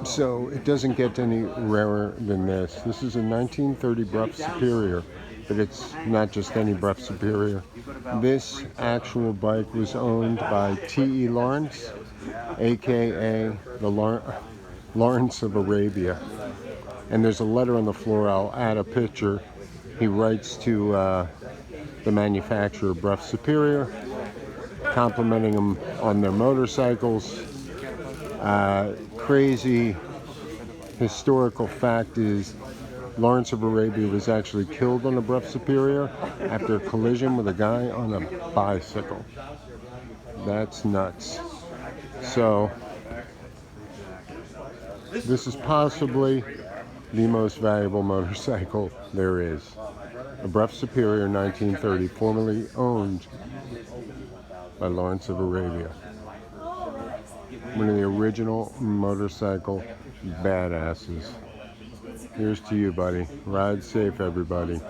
So it doesn't get any rarer than this. This is a 1930 Brough Superior, but it's not just any Brough Superior. This actual bike was owned by T.E. Lawrence, aka Lawrence of Arabia. And there's a letter on the floor. I'll add a picture. He writes to the manufacturer, Brough Superior, complimenting them on their motorcycles. Crazy historical fact is Lawrence of Arabia was actually killed on a Brough Superior after a collision with a guy on a bicycle. That's nuts. So this is possibly the most valuable motorcycle there is. A Brough Superior 1930, formerly owned by Lawrence of Arabia. One of the original motorcycle badasses. Here's to you, buddy. Ride safe, everybody.